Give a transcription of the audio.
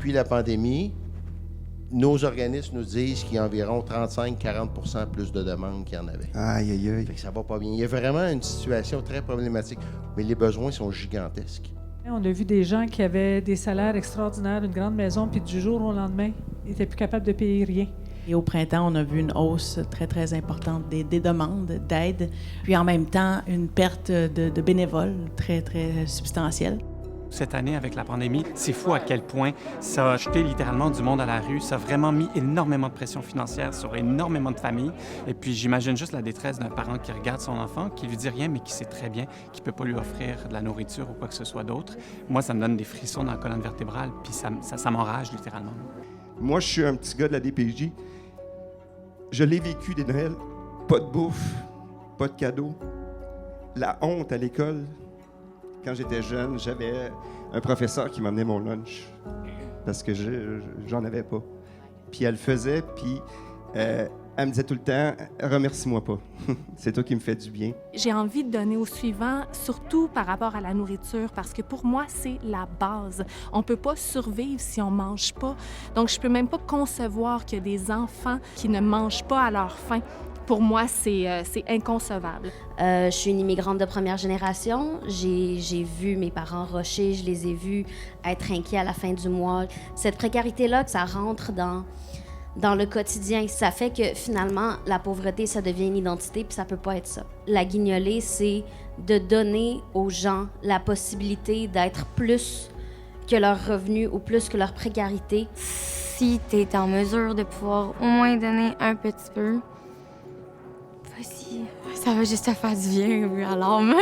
depuis la pandémie, nos organismes nous disent qu'il y a environ 35-40% plus de demandes qu'il y en avait. Aïe, aïe, aïe. Fait que ça va pas bien. Il y a vraiment une situation très problématique, mais les besoins sont gigantesques. On a vu des gens qui avaient des salaires extraordinaires, une grande maison, puis du jour au lendemain, ils n'étaient plus capables de payer rien. Et au printemps, on a vu une hausse très, très importante des demandes d'aide, puis en même temps, une perte de bénévoles très, très substantielle. Cette année, avec la pandémie, c'est fou à quel point ça a jeté littéralement du monde à la rue. Ça a vraiment mis énormément de pression financière sur énormément de familles. Et puis, j'imagine juste la détresse d'un parent qui regarde son enfant, qui lui dit rien, mais qui sait très bien qu'il ne peut pas lui offrir de la nourriture ou quoi que ce soit d'autre. Moi, ça me donne des frissons dans la colonne vertébrale, puis ça m'enrage littéralement. Moi, je suis un petit gars de la DPJ. Je l'ai vécu des Noëls. Pas de bouffe, pas de cadeaux. La honte à l'école. Quand j'étais jeune, j'avais un professeur qui m'amenait mon lunch parce que j'en avais pas. Puis elle le faisait, puis elle me disait tout le temps « Remercie-moi pas, c'est toi qui me fais du bien. » J'ai envie de donner au suivant, surtout par rapport à la nourriture, parce que pour moi, c'est la base. On peut pas survivre si on mange pas. Donc, je peux même pas concevoir qu'il y a des enfants qui ne mangent pas à leur faim. Pour moi, c'est inconcevable. Je suis une immigrante de première génération. J'ai vu mes parents rusher, je les ai vus être inquiets à la fin du mois. Cette précarité-là, que ça rentre dans le quotidien, ça fait que finalement, la pauvreté, ça devient une identité, puis ça peut pas être ça. La guignolée, c'est de donner aux gens la possibilité d'être plus que leur revenu ou plus que leur précarité. Si tu es en mesure de pouvoir au moins donner un petit peu, vas-y, ça va juste te faire du bien à l'âme.